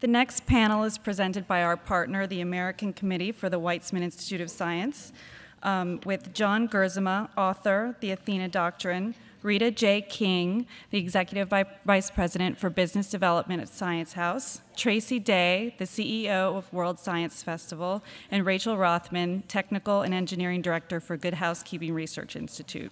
The next panel is presented by our partner, the American Committee for the Weizmann Institute of Science, with John Gerzema, author, The Athena Doctrine, Rita J. King, the Executive Vice President for Business Development at Science House, Tracy Day, the CEO of World Science Festival, and Rachel Rothman, Technical and Engineering Director for Good Housekeeping Research Institute.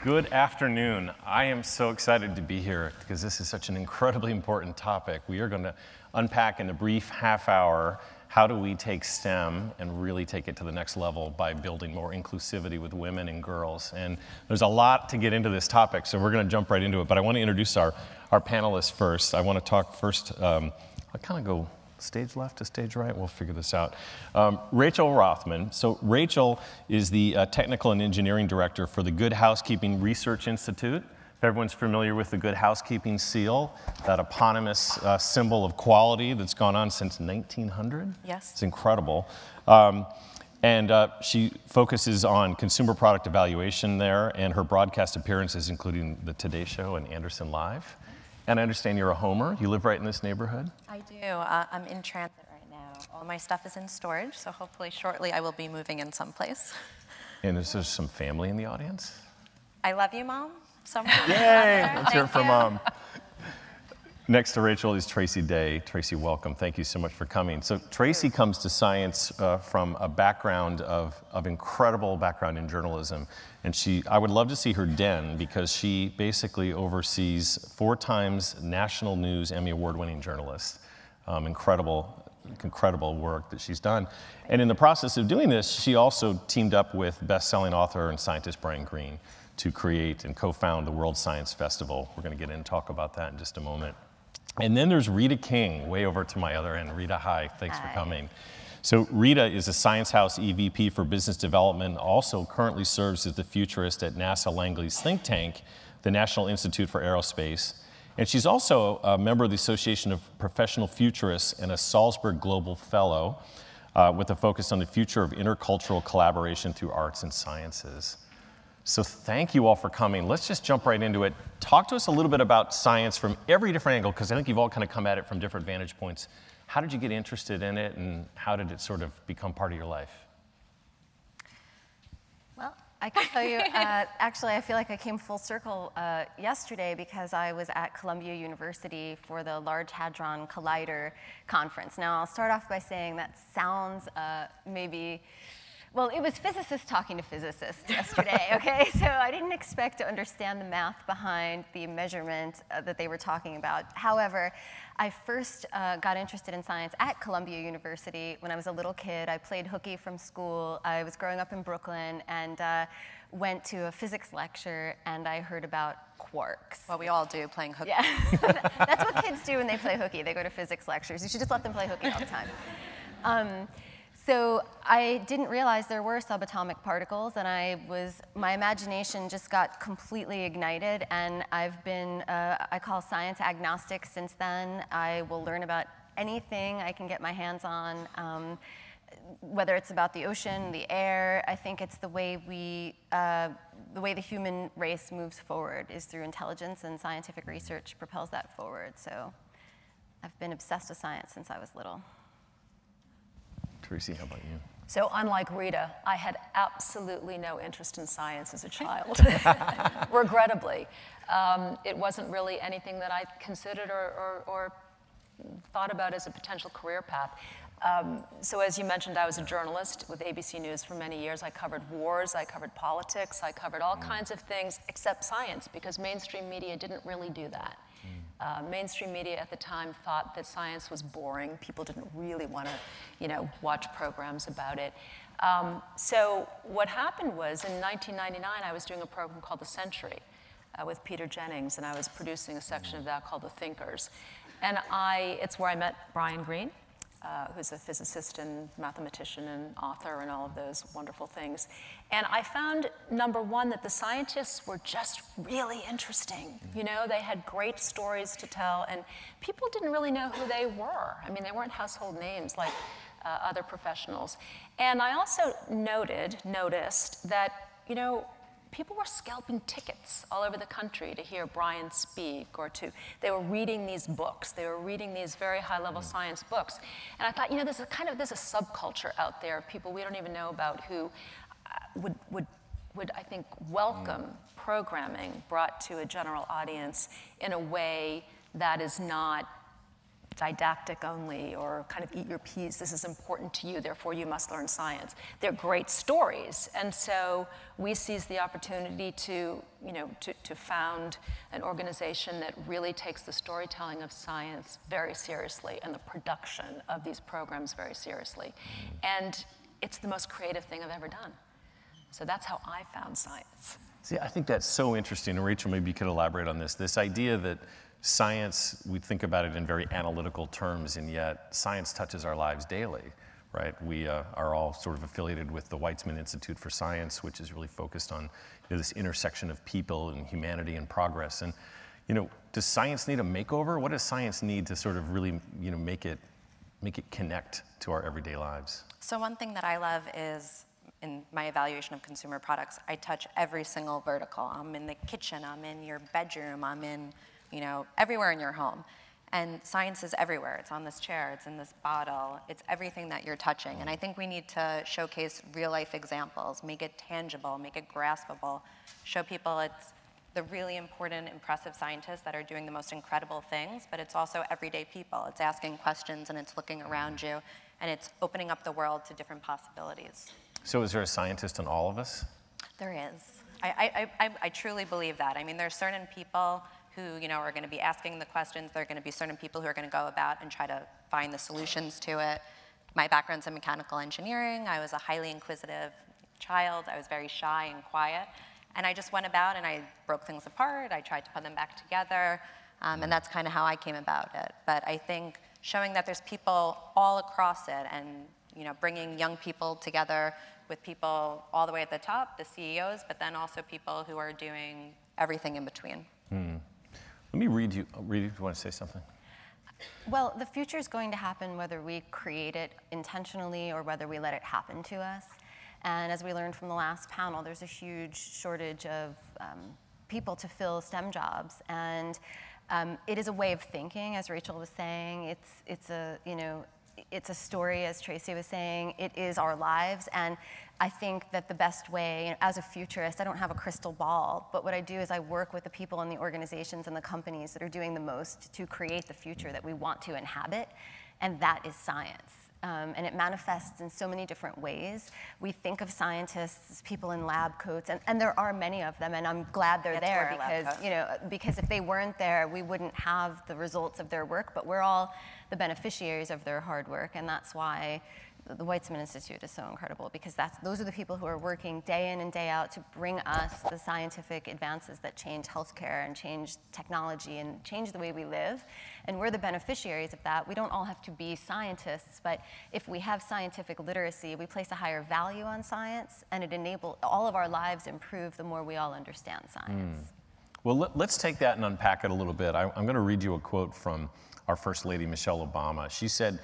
Good afternoon. I am so excited to be here because this is such an incredibly important topic. We are going to unpack in a brief half hour how do we take STEM and really take it to the next level by building more inclusivity with women and girls. And there's a lot to get into this topic, so we're going to jump right into it. But I want to introduce our panelists first. I want to talk first, I'll kind of go stage left to stage right. We'll figure this out. Rachel Rothman. So Rachel is the Technical and Engineering Director for the Good Housekeeping Research Institute. If everyone's familiar with the Good Housekeeping Seal, that eponymous symbol of quality that's gone on since 1900. Yes. It's incredible. She focuses on consumer product evaluation there, and her broadcast appearances, including the Today Show and Anderson Live. And I understand you're a homer. You live right in this neighborhood? I do. I'm in transit right now. All my stuff is in storage, so hopefully shortly I will be moving in someplace. And is there some family in the audience? I love you, Mom. Someone. Yay! Let's hear it for Mom. Next to Rachel is Tracy Day. Tracy, welcome. Thank you so much for coming. So Tracy comes to science from a background of incredible background in journalism. And I would love to see her den because she basically oversees 4 times national news Emmy Award-winning journalist. Incredible work that she's done. And in the process of doing this, she also teamed up with best-selling author and scientist Brian Greene to create and co-found the World Science Festival. We're going to get in and talk about that in just a moment. And then there's Rita King, way over to my other end. Rita, hi, thanks for coming. So Rita is a Science House EVP for Business Development, also currently serves as the futurist at NASA Langley's think tank, the National Institute for Aerospace. And she's also a member of the Association of Professional Futurists and a Salzburg Global Fellow with a focus on the future of intercultural collaboration through arts and sciences. So thank you all for coming. Let's just jump right into it. Talk to us a little bit about science from every different angle, because I think you've all kind of come at it from different vantage points. How did you get interested in it, and how did it sort of become part of your life? Well, I can tell you, actually, I feel like I came full circle yesterday because I was at Columbia University for the Large Hadron Collider conference. Now, I'll start off by saying that sounds maybe... Well, it was physicists talking to physicists yesterday, okay? So I didn't expect to understand the math behind the measurement that they were talking about. However, I first got interested in science at Columbia University when I was a little kid. I played hooky from school. I was growing up in Brooklyn and went to a physics lecture, and I heard about quarks. Well, we all do, playing hooky. Yeah, that's what kids do when they play hooky. They go to physics lectures. You should just let them play hooky all the time. So I didn't realize there were subatomic particles, and my imagination just got completely ignited, and I've been, I call science agnostic since then. I will learn about anything I can get my hands on, whether it's about the ocean, the air. I think it's the way the human race moves forward is through intelligence, and scientific research propels that forward. So I've been obsessed with science since I was little. Tracy, how about you? So unlike Rita, I had absolutely no interest in science as a child, regrettably. It wasn't really anything that I considered or thought about as a potential career path. So as you mentioned, I was a journalist with ABC News for many years. I covered wars, I covered politics, I covered all kinds of things except science, because mainstream media didn't really do that. Mainstream media at the time thought that science was boring. People didn't really want to, watch programs about it. So what happened was, in 1999, I was doing a program called The Century with Peter Jennings, and I was producing a section of that called The Thinkers. And it's where I met Brian Greene. who's a physicist and mathematician and author and all of those wonderful things. And I found, number one, that the scientists were just really interesting. You know, they had great stories to tell, and people didn't really know who they were. I mean, they weren't household names like other professionals. And I also noticed that, you know, people were scalping tickets all over the country to hear Brian speak, or they were reading these books. They were reading these very high-level science books. And I thought, you know, there's a subculture out there of people we don't even know about who would I think, welcome programming brought to a general audience in a way that is not didactic only, or kind of eat your peas, this is important to you, therefore you must learn science. They're great stories, and so we seized the opportunity to, you know, to found an organization that really takes the storytelling of science very seriously and the production of these programs very seriously. And it's the most creative thing I've ever done. So that's how I found science. See, I think that's so interesting, and Rachel, maybe you could elaborate on this idea that science, we think about it in very analytical terms, and yet science touches our lives daily, right? We are all sort of affiliated with the Weizmann Institute for Science, which is really focused on, you know, this intersection of people and humanity and progress. And, you know, does science need a makeover? What does science need to sort of really, you know, make it connect to our everyday lives? So one thing that I love is, in my evaluation of consumer products, I touch every single vertical. I'm in the kitchen, I'm in your bedroom, I'm in, you know, everywhere in your home. And science is everywhere. It's on this chair, it's in this bottle, it's everything that you're touching. And I think we need to showcase real life examples, make it tangible, make it graspable, show people it's the really important, impressive scientists that are doing the most incredible things, but it's also everyday people. It's asking questions and it's looking around you, and it's opening up the world to different possibilities. So is there a scientist in all of us? There is. I truly believe that. I mean, there's certain people who, you know, are going to be asking the questions. There are going to be certain people who are going to go about and try to find the solutions to it. My background's in mechanical engineering. I was a highly inquisitive child. I was very shy and quiet. And I just went about and I broke things apart. I tried to put them back together. And that's kind of how I came about it. But I think showing that there's people all across it, and, you know, bringing young people together with people all the way at the top, the CEOs, but then also people who are doing everything in between. Let me read you. Do you want to say something? Well, the future is going to happen whether we create it intentionally or whether we let it happen to us. And as we learned from the last panel, there's a huge shortage of people to fill STEM jobs. And it is a way of thinking, as Rachel was saying. It's a, you know, it's a story, as Tracy was saying. It is our lives, and I think that the best way, you know, as a futurist, I don't have a crystal ball, but what I do is I work with the people and the organizations and the companies that are doing the most to create the future that we want to inhabit, and that is science. And it manifests in so many different ways. We think of scientists as people in lab coats, and there are many of them, and I'm glad they're there because, you know, because if they weren't there, we wouldn't have the results of their work, but we're all the beneficiaries of their hard work, and that's why the Weizmann Institute is so incredible, because those are the people who are working day in and day out to bring us the scientific advances that change healthcare and change technology and change the way we live. And we're the beneficiaries of that. We don't all have to be scientists, but if we have scientific literacy, we place a higher value on science, and it enables all of our lives improve the more we all understand science. Well, let's take that and unpack it a little bit. I'm going to read you a quote from our First Lady, Michelle Obama. She said,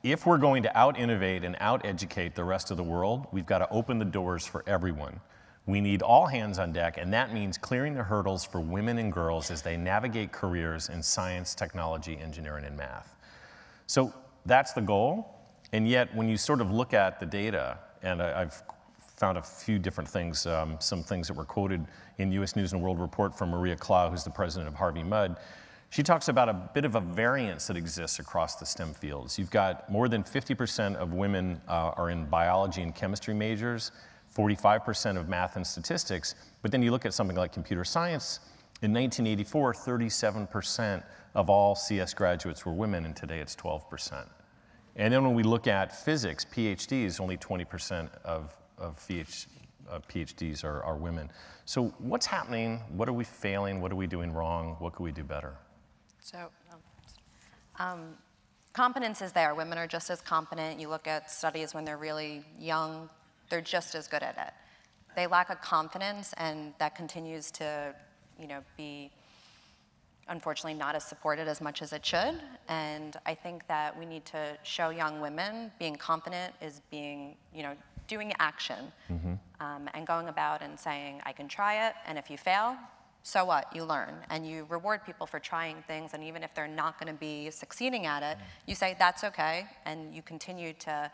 "If we're going to out-innovate and out-educate the rest of the world, we've got to open the doors for everyone. We need all hands on deck, and that means clearing the hurdles for women and girls as they navigate careers in science, technology, engineering, and math." So that's the goal, and yet when you sort of look at the data, and I've found a few different things, some things that were quoted in U.S. News and World Report from Maria Clough, who's the president of Harvey Mudd. She talks about a bit of a variance that exists across the STEM fields. You've got more than 50% of women are in biology and chemistry majors, 45% of math and statistics, but then you look at something like computer science. In 1984, 37% of all CS graduates were women, and today it's 12%. And then when we look at physics, PhDs, only 20% of PhDs are women. So what's happening? What are we failing? What are we doing wrong? What could we do better? So, competence is there. Women are just as competent. You look at studies when they're really young, they're just as good at it. They lack a confidence, and that continues to, be unfortunately not as supported as much as it should. And I think that we need to show young women being confident is being, doing action, and going about and saying, I can try it, and if you fail, so what? You learn, and you reward people for trying things, and even if they're not going to be succeeding at it, you say, that's okay, and you continue to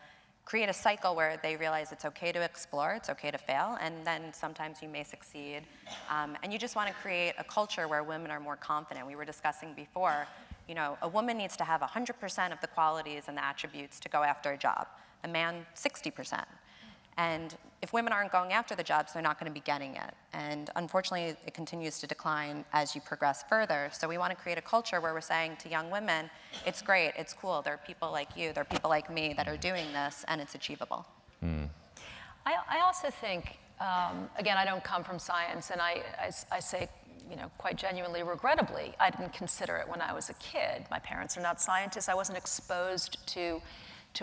create a cycle where they realize it's okay to explore, it's okay to fail, and then sometimes you may succeed. And you just want to create a culture where women are more confident. We were discussing before, a woman needs to have 100% of the qualities and the attributes to go after a job. A man, 60%. And if women aren't going after the jobs, they're not going to be getting it. And unfortunately, it continues to decline as you progress further. So we want to create a culture where we're saying to young women, it's great, it's cool, there are people like you, there are people like me that are doing this, and it's achievable. I also think, again, I don't come from science, and I say, quite genuinely, regrettably, I didn't consider it when I was a kid. My parents are not scientists. I wasn't exposed to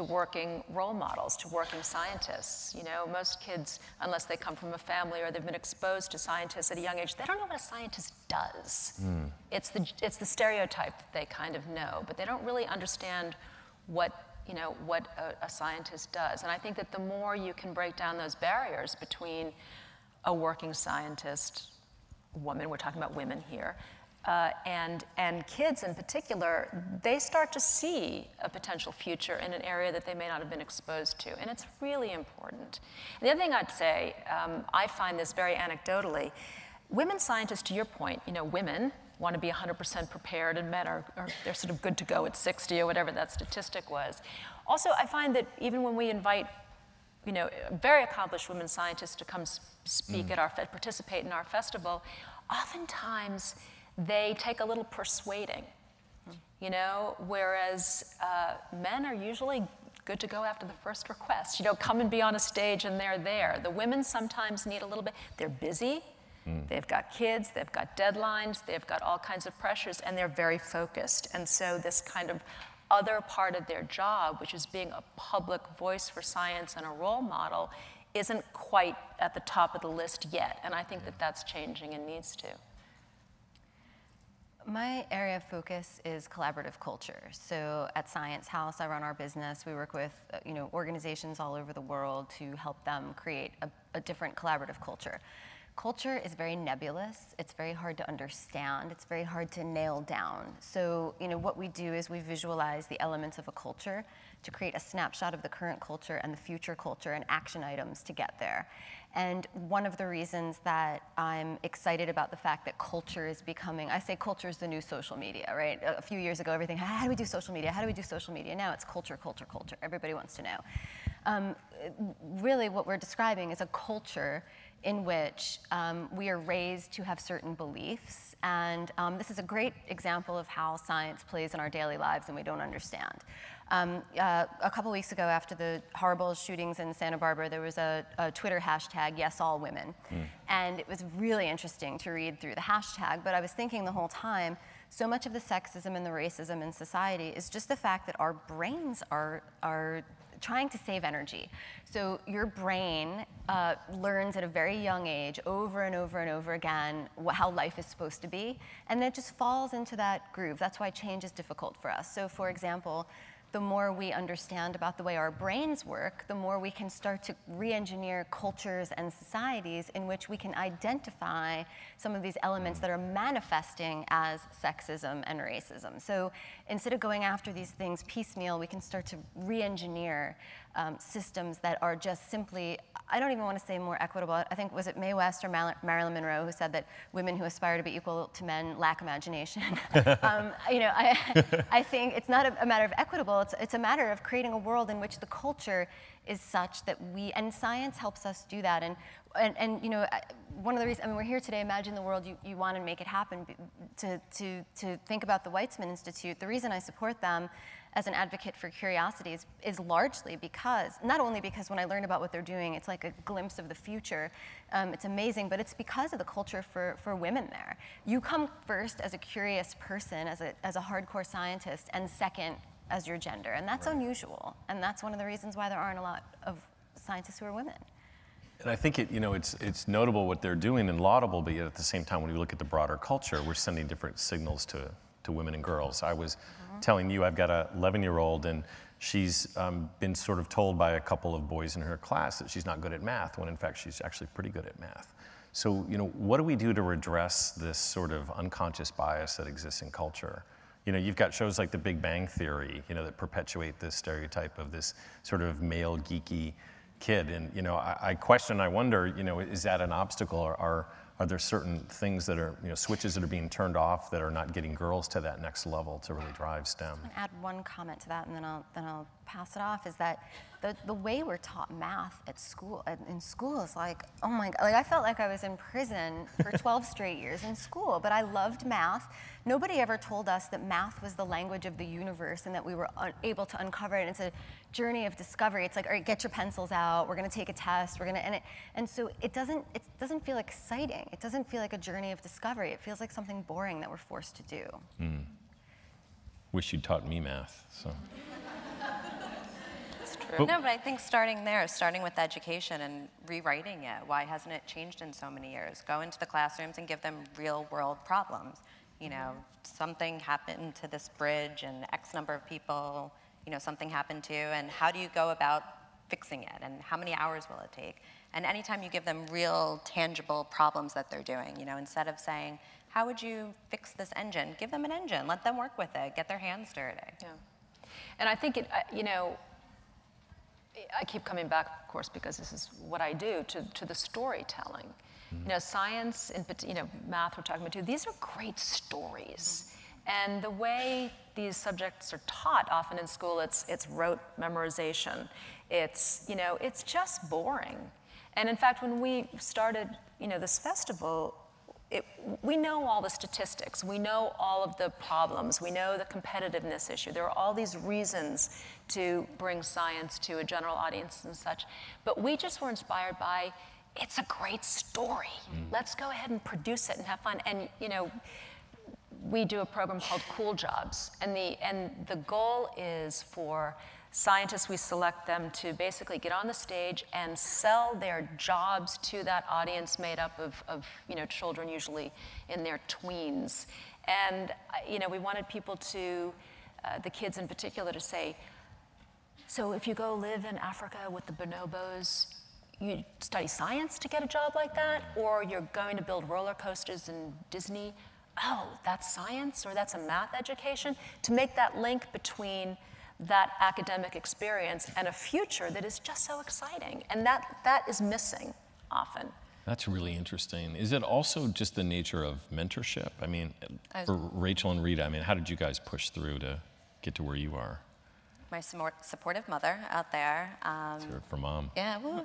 working role models, to working scientists. Most kids, unless they come from a family or they've been exposed to scientists at a young age, they don't know what a scientist does. It's the stereotype that they kind of know, but they don't really understand what a scientist does. And I think that the more you can break down those barriers between a working scientist, woman, we're talking about women here, and kids in particular, they start to see a potential future in an area that they may not have been exposed to, and it's really important. And the other thing I'd say, I find this very anecdotally, women scientists, to your point, women want to be 100% prepared, and men they're sort of good to go at 60 or whatever that statistic was. Also, I find that even when we invite, very accomplished women scientists to come speak at participate in our festival, oftentimes they take a little persuading, whereas men are usually good to go after the first request. Come and be on a stage and they're there. The women sometimes need a little bit, they're busy, they've got kids, they've got deadlines, they've got all kinds of pressures, and they're very focused. And so this kind of other part of their job, which is being a public voice for science and a role model, isn't quite at the top of the list yet. And I think that that's changing and needs to. My area of focus is collaborative culture. So at Science House, I run our business. We work with organizations all over the world to help them create a different collaborative culture. Culture is very nebulous. It's very hard to understand. It's very hard to nail down. So what we do is we visualize the elements of a culture to create a snapshot of the current culture and the future culture and action items to get there. And one of the reasons that I'm excited about the fact that culture is becoming, I say culture is the new social media, right? A few years ago, everything, how do we do social media? How do we do social media? Now it's culture, culture, culture. Everybody wants to know. Really what we're describing is a culture in which we are raised to have certain beliefs. And this is a great example of how science plays in our daily lives and we don't understand. A couple weeks ago, after the horrible shootings in Santa Barbara, there was a Twitter hashtag, #YesAllWomen. And it was really interesting to read through the hashtag, but I was thinking the whole time, so much of the sexism and the racism in society is just the fact that our brains are trying to save energy. So your brain learns at a very young age over and over and over again how life is supposed to be, and then it just falls into that groove. That's why change is difficult for us. So for example, the more we understand about the way our brains work, the more we can start to re-engineer cultures and societies in which we can identify some of these elements that are manifesting as sexism and racism. So instead of going after these things piecemeal, we can start to re-engineer systems that are just simply, I don't even want to say more equitable. I think, was it Mae West or Marilyn Monroe who said that women who aspire to be equal to men lack imagination? I think it's not a matter of equitable, it's a matter of creating a world in which the culture is such that and science helps us do that. And one of the reasons, we're here today, imagine the world you want and make it happen, to think about the Weitzman Institute. The reason I support them as an advocate for curiosity is largely because, not only because when I learn about what they're doing, it's like a glimpse of the future, it's amazing, but it's because of the culture for women there. You come first as a curious person, as a hardcore scientist, and second, as your gender, and that's unusual, and that's one of the reasons why there aren't a lot of scientists who are women. And I think it's notable what they're doing and laudable, but yet at the same time, when we look at the broader culture, we're sending different signals to women and girls. I was telling you, I've got a 11-year-old, and she's been sort of told by a couple of boys in her class that she's not good at math, when in fact she's actually pretty good at math. So, what do we do to redress this sort of unconscious bias that exists in culture? You've got shows like The Big Bang Theory, that perpetuate this stereotype of this sort of male geeky kid. And, I wonder, is that an obstacle, or are there certain things that are, switches that are being turned off that are not getting girls to that next level to really drive STEM? I'll add one comment to that, and then I'll pass it off, is that the way we're taught math at school, in school, is like, oh my God, I felt like I was in prison for 12 straight years in school, but I loved math. Nobody ever told us that math was the language of the universe and that we were able to uncover it. It's a journey of discovery. It's like, all right, get your pencils out. We're going to take a test. And so it doesn't feel exciting. It doesn't feel like a journey of discovery. It feels like something boring that we're forced to do. Wish you'd taught me math. So. It's true. No, but I think starting with education and rewriting it. Why hasn't it changed in so many years? Go into the classrooms and give them real world problems. Something happened to this bridge and X number of people, something happened to, and how do you go about fixing it, and how many hours will it take? And anytime you give them real, tangible problems that they're doing, instead of saying, how would you fix this engine? Give them an engine, let them work with it, get their hands dirty. Yeah. And I think I keep coming back, of course, because this is what I do, to the storytelling. Science, math we're talking about too, these are great stories. And the way these subjects are taught often in school, it's rote memorization. It's just boring. And in fact, when we started, this festival, we know all the statistics. We know all of the problems. We know the competitiveness issue. There are all these reasons to bring science to a general audience and such. But we just were inspired by, it's a great story. Let's go ahead and produce it and have fun. And we do a program called Cool Jobs, and the goal is for scientists, we select them to basically get on the stage and sell their jobs to that audience made up of children, usually in their tweens. And we wanted people to, the kids in particular, to say, so if you go live in Africa with the bonobos, you study science to get a job like that, or you're going to build roller coasters in Disney, oh, that's science, or that's a math education, to make that link between that academic experience and a future that is just so exciting. And that is missing often. That's really interesting. Is it also just the nature of mentorship? I mean, for Rachel and Rita, how did you guys push through to get to where you are? My supportive mother out there. Let's hear it for Mom. Yeah, woo.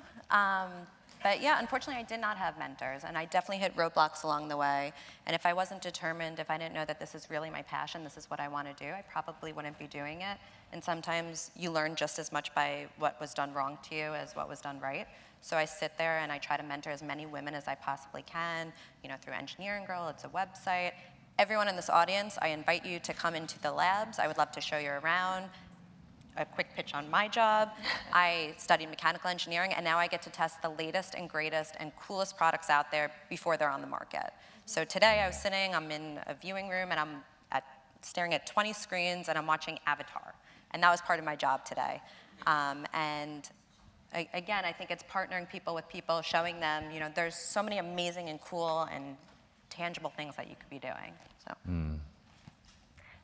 But yeah, unfortunately, I did not have mentors, and I definitely hit roadblocks along the way. And if I wasn't determined, if I didn't know that this is really my passion, this is what I want to do, I probably wouldn't be doing it. And sometimes you learn just as much by what was done wrong to you as what was done right. So I sit there and I try to mentor as many women as I possibly can, through Engineering Girl, it's a website. Everyone in this audience, I invite you to come into the labs. I would love to show you around. A quick pitch on my job. I studied mechanical engineering, and now I get to test the latest and greatest and coolest products out there before they're on the market. So today I'm in a viewing room, and I'm staring at 20 screens, and I'm watching Avatar. And that was part of my job today. And again, I think it's partnering people with people, showing them, there's so many amazing and cool and tangible things that you could be doing. So.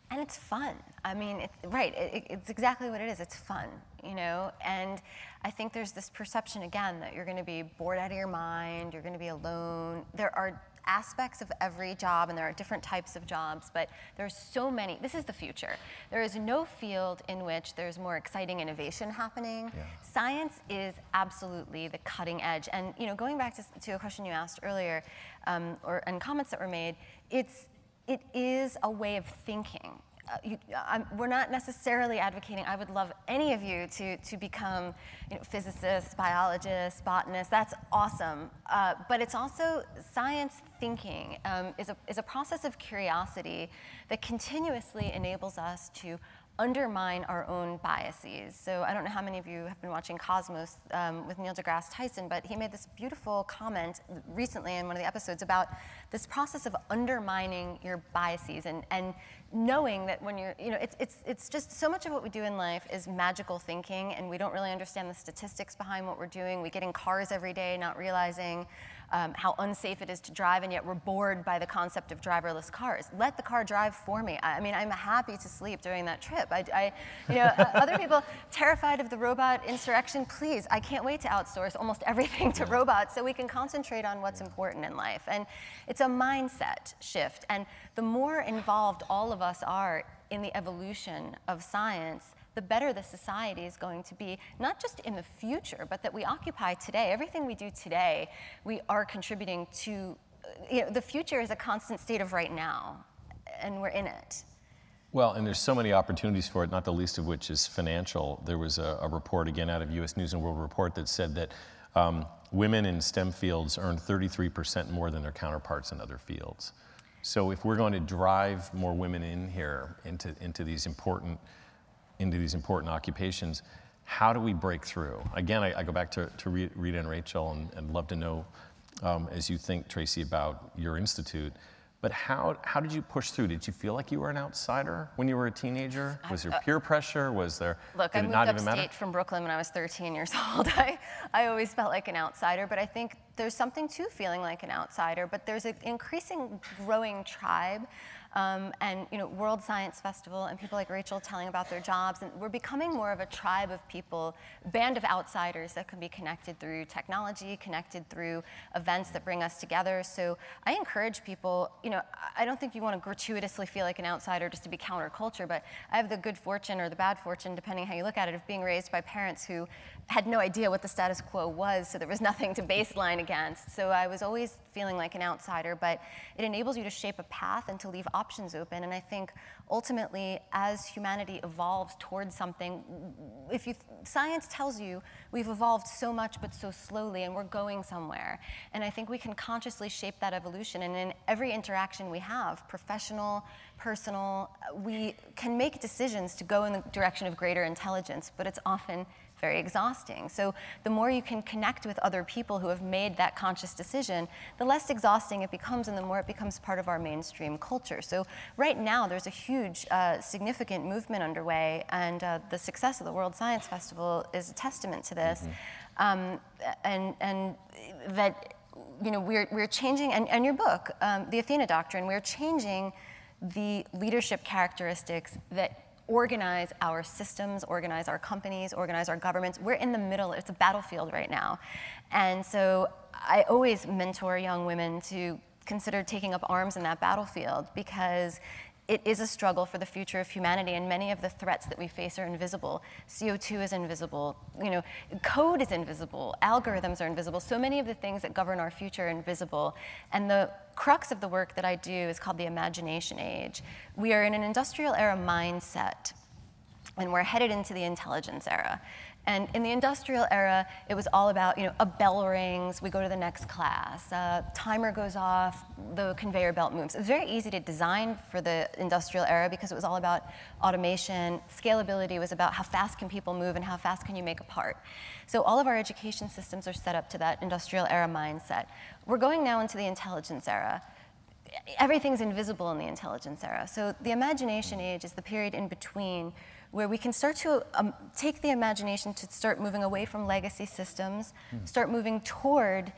And it's fun. It's exactly what it is. It's fun, And I think there's this perception, again, that you're going to be bored out of your mind, you're going to be alone. There are aspects of every job, and there are different types of jobs, but there's so many. This is the future. There is no field in which there's more exciting innovation happening. Yeah. Science is absolutely the cutting edge. And going back to a question you asked earlier, and comments that were made, it is a way of thinking. We're not necessarily advocating, I would love any of you to become physicists, biologists, botanists, that's awesome. But it's also science thinking is a process of curiosity that continuously enables us to undermine our own biases. So I don't know how many of you have been watching Cosmos with Neil deGrasse Tyson, but he made this beautiful comment recently in one of the episodes about this process of undermining your biases and knowing that when you're, it's just so much of what we do in life is magical thinking, and we don't really understand the statistics behind what we're doing. We get in cars every day not realizing how unsafe it is to drive, and yet we're bored by the concept of driverless cars. Let the car drive for me. I mean, I'm happy to sleep during that trip. Other people terrified of the robot insurrection, please, I can't wait to outsource almost everything to robots so we can concentrate on what's important in life. And it's a mindset shift. And the more involved all of us are in the evolution of science, the better the society is going to be, not just in the future, but that we occupy today. Everything we do today, we are contributing to, the future is a constant state of right now, and we're in it. Well, and there's so many opportunities for it, not the least of which is financial. There was a report, again, out of U.S. News and World Report that said that women in STEM fields earn 33% more than their counterparts in other fields. So if we're going to drive more women in here into these important occupations, how do we break through? Again, I go back to Rita and Rachel, and love to know, as you think, Tracy, about your institute, but how did you push through? Did you feel like you were an outsider when you were a teenager? Was there peer pressure? Was there, Look, I moved upstate from Brooklyn when I was 13 years old. I always felt like an outsider, but I think there's something to feeling like an outsider, but there's an increasing growing tribe. And World Science Festival and people like Rachel telling about their jobs, and we're becoming more of a tribe of people, band of outsiders that can be connected through technology, connected through events that bring us together. So I encourage people, I don't think you want to gratuitously feel like an outsider just to be counterculture, but I have the good fortune or the bad fortune, depending how you look at it, of being raised by parents who had no idea what the status quo was, so there was nothing to baseline against. So I was always feeling like an outsider, but it enables you to shape a path and to leave options open. And I think ultimately, as humanity evolves towards something, science tells you we've evolved so much but so slowly, and we're going somewhere. And I think we can consciously shape that evolution. And in every interaction we have, professional, personal, we can make decisions to go in the direction of greater intelligence, but it's often very exhausting. So the more you can connect with other people who have made that conscious decision, the less exhausting it becomes, and the more it becomes part of our mainstream culture. So right now, there's a huge, significant movement underway, and the success of the World Science Festival is a testament to this. And that, we're changing, and your book, The Athena Doctrine, we're changing the leadership characteristics that organize our systems, organize our companies, organize our governments. We're in the middle. It's a battlefield right now. And so I always mentor young women to consider taking up arms in that battlefield, because it is a struggle for the future of humanity, and many of the threats that we face are invisible. CO2 is invisible, code is invisible, algorithms are invisible. So many of the things that govern our future are invisible. And the crux of the work that I do is called the imagination age. We are in an industrial era mindset, and we're headed into the intelligence era. And in the industrial era, it was all about, a bell rings, we go to the next class, timer goes off, the conveyor belt moves. It was very easy to design for the industrial era because it was all about automation. Scalability was about how fast can people move and how fast can you make a part. So all of our education systems are set up to that industrial era mindset. We're going now into the intelligence era. Everything's invisible in the intelligence era. So the imagination age is the period in between, where we can start to take the imagination to start moving away from legacy systems, start moving toward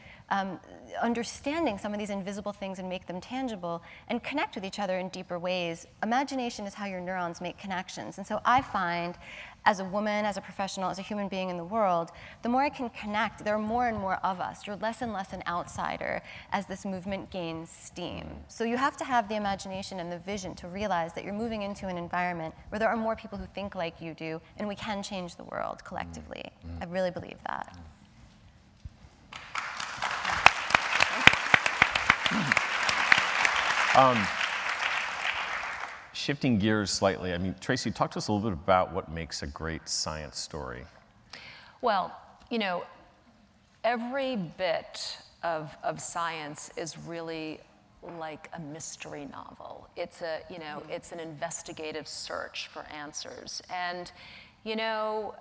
understanding some of these invisible things and make them tangible, and connect with each other in deeper ways. Imagination is how your neurons make connections. And so I find, as a woman, as a professional, as a human being in the world, the more I can connect, there are more and more of us. You're less and less an outsider as this movement gains steam. So you have to have the imagination and the vision to realize that you're moving into an environment where there are more people who think like you do, and we can change the world collectively. I really believe that. Shifting gears slightly, Tracy, talk to us a little bit about what makes a great science story. Well, every bit of science is really like a mystery novel. It's a, you know, it's an investigative search for answers. And, you know,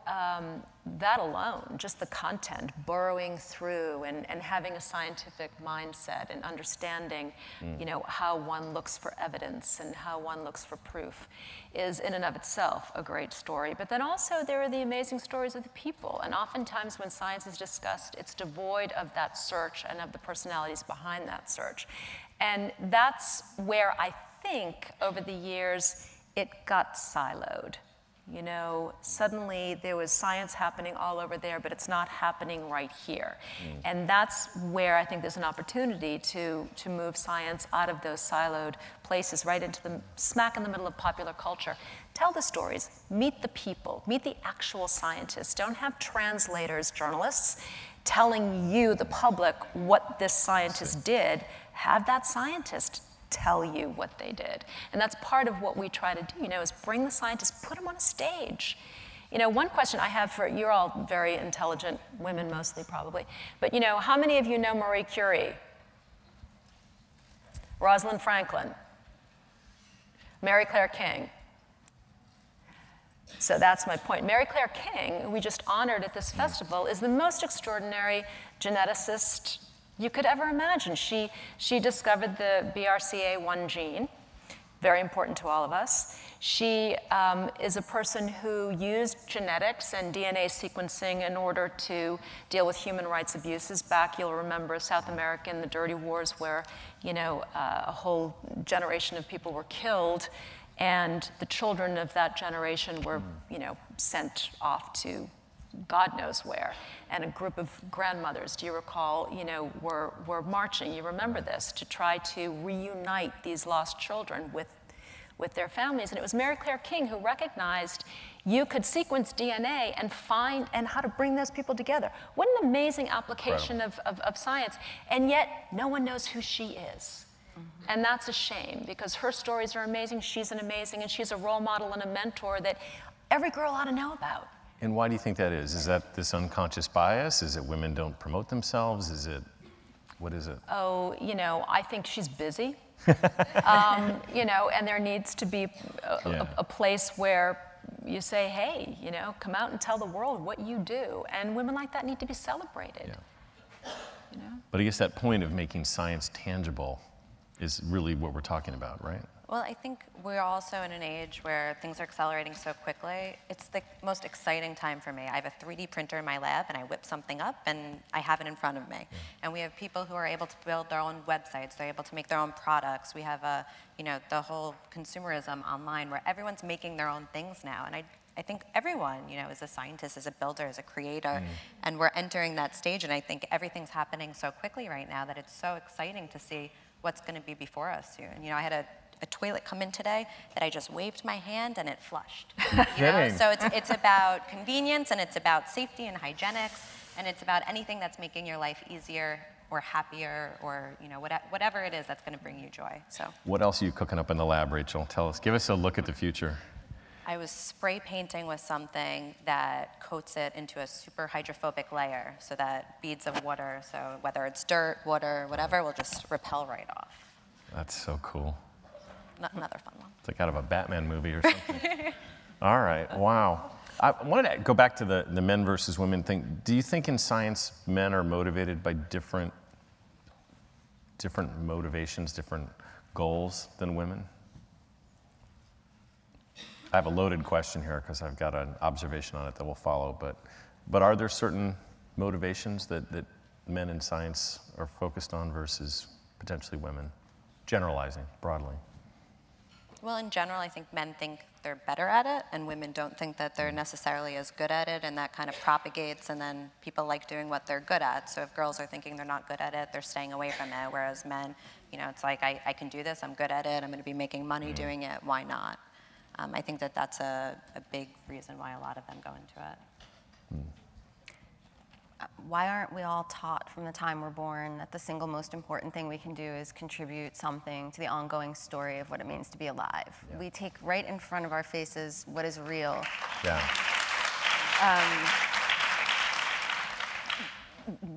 that alone, just the content, burrowing through and having a scientific mindset and understanding, you know, how one looks for evidence and how one looks for proof is in and of itself a great story. But then also there are the amazing stories of the people. And oftentimes when science is discussed, it's devoid of that search and of the personalities behind that search. And that's where I think over the years it got siloed. You know, suddenly there was science happening all over there, but it's not happening right here. And that's where I think there's an opportunity to move science out of those siloed places right into the smack in the middle of popular culture. Tell the stories, meet the people, meet the actual scientists. Don't have translators, journalists, telling you, the public, what this scientist did. Have that scientist tell you what they did. And that's part of what we try to do, you know, is bring the scientists, put them on a stage. You know, one question I have for, you're all very intelligent women mostly probably, but you know, how many of you know Marie Curie? Rosalind Franklin? Mary Claire King? So that's my point. Mary Claire King, who we just honored at this festival, is the most extraordinary geneticist you could ever imagine. She discovered the BRCA1 gene, very important to all of us. She is a person who used genetics and DNA sequencing in order to deal with human rights abuses. Back, you'll remember South America in the dirty wars where, you know, a whole generation of people were killed, and the children of that generation were, you know, sent off to God knows where. And a group of grandmothers, do you recall, you know, were marching, you remember this, to try to reunite these lost children with their families. And it was Mary Claire King who recognized you could sequence DNA and find, and how to bring those people together. What an amazing application of science. And yet, no one knows who she is. And that's a shame, because her stories are amazing, she's and she's a role model and a mentor that every girl ought to know about. And why do you think that is? Is that this unconscious bias? Is it women don't promote themselves? Is it, what is it? Oh, you know, I think she's busy. You know, and there needs to be a place where you say, hey, you know, come out and tell the world what you do. And women like that need to be celebrated. Yeah. You know? But I guess that point of making science tangible is really what we're talking about, right? Well, I think we're also in an age where things are accelerating so quickly. It's the most exciting time for me. I have a 3D printer in my lab, and I whip something up, and I have it in front of me. And we have people who are able to build their own websites. They're able to make their own products. We have you know, the whole consumerism online where everyone's making their own things now. And I think everyone, you know, is a scientist, is a builder, is a creator, and we're entering that stage. And I think everything's happening so quickly right now that it's so exciting to see what's going to be before us soon. You know, I had a toilet come in today that I just waved my hand and it flushed. You know? So it's about convenience, and it's about safety and hygienics, and it's about anything that's making your life easier or happier, or you know, whatever it is that's going to bring you joy. So. What else are you cooking up in the lab, Rachel? Tell us. Give us a look at the future. I was spray painting with something that coats it into a super hydrophobic layer so that beads of water, so whether it's dirt, water, whatever, will just repel right off. That's so cool. Another fun one. It's like out of a Batman movie or something. All right, wow. I wanted to go back to the men versus women thing. Do you think in science men are motivated by different motivations, different goals than women? I have a loaded question here because I've got an observation on it that will follow, but are there certain motivations that men in science are focused on versus potentially women? Generalizing broadly. Well, in general, I think men think they're better at it, and women don't think that they're necessarily as good at it, and that kind of propagates, and then people like doing what they're good at. So if girls are thinking they're not good at it, they're staying away from it, whereas men, you know, it's like, I can do this, I'm good at it, I'm going to be making money doing it, why not? I think that that's a big reason why a lot of them go into it. Why aren't we all taught from the time we're born that the single most important thing we can do is contribute something to the ongoing story of what it means to be alive? Yeah. We take right in front of our faces what is real. Yeah.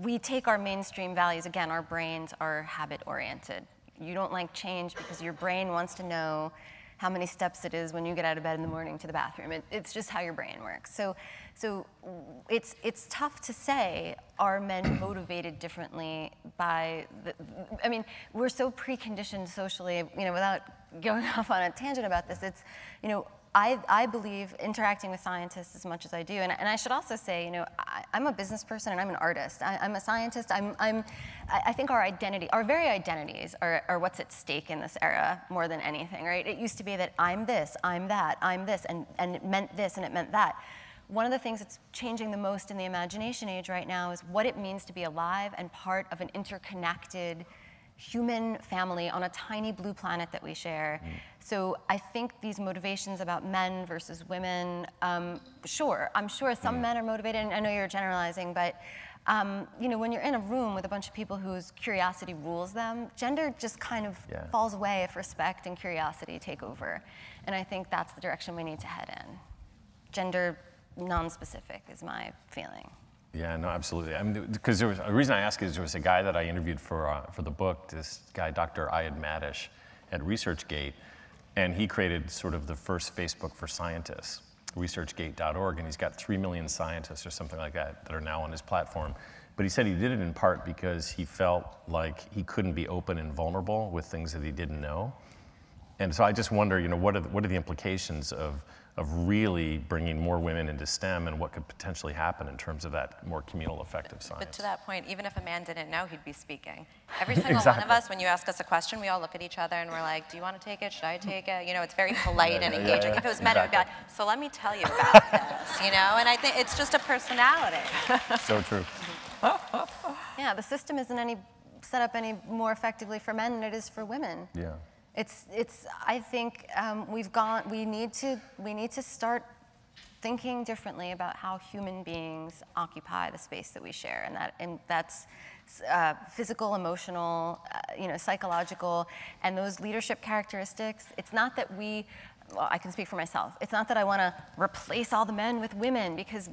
We take our mainstream values, again, our brains are habit-oriented. you don't like change because your brain wants to know how many steps it is when you get out of bed in the morning to the bathroom. It's just how your brain works. So it's tough to say, are men motivated differently by I mean, we're so preconditioned socially, without going off on a tangent about this, it's, I believe interacting with scientists as much as I do, and I should also say, I'm a business person and I'm an artist. I'm a scientist. I think our identity, our very identities, are what's at stake in this era more than anything, right? It used to be that I'm this, I'm that, I'm this, and it meant this and it meant that. One of the things that's changing the most in the imagination age right now is what it means to be alive and part of an interconnected human family on a tiny blue planet that we share. So I think these motivations about men versus women, sure, I'm sure some men are motivated, and I know you're generalizing, but when you're in a room with a bunch of people whose curiosity rules them, gender just kind of falls away if respect and curiosity take over. And I think that's the direction we need to head in. Gender non-specific is my feeling. Yeah, no, absolutely. I mean, because the reason I ask is there was a guy that I interviewed for the book, this guy, Dr. Ayad Madish at ResearchGate, and he created sort of the first Facebook for scientists, researchgate.org, and he's got 3 million scientists or something like that are now on his platform. But he said he did it in part because he felt like he couldn't be open and vulnerable with things that he didn't know. And so I just wonder, what are the implications of really bringing more women into STEM, and what could potentially happen in terms of that more communal effective science? But to that point, even if a man didn't know, he'd be speaking. Every single one of us, when you ask us a question, we all look at each other and we're like, do you want to take it? Should I take it? It's very polite and engaging. If it was men, it would be like, so let me tell you about this, And I think it's just a personality. So true. Yeah, the system isn't set up any more effectively for men than it is for women. Yeah. I think we need to start thinking differently about how human beings occupy the space that we share, and that's physical, emotional, psychological, and those leadership characteristics. It's not that well, I can speak for myself. It's not that I want to replace all the men with women because,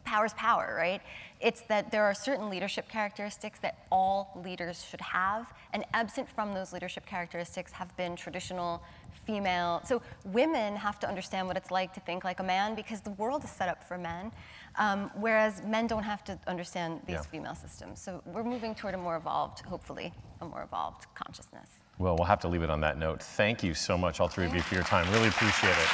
power's power, right? It's that there are certain leadership characteristics that all leaders should have, and absent from those leadership characteristics have been traditional female. So women have to understand what it's like to think like a man because the world is set up for men, whereas men don't have to understand these female systems. So we're moving toward hopefully, a more evolved consciousness. Well, we'll have to leave it on that note. Thank you so much, all three of you, for your time. Really appreciate it.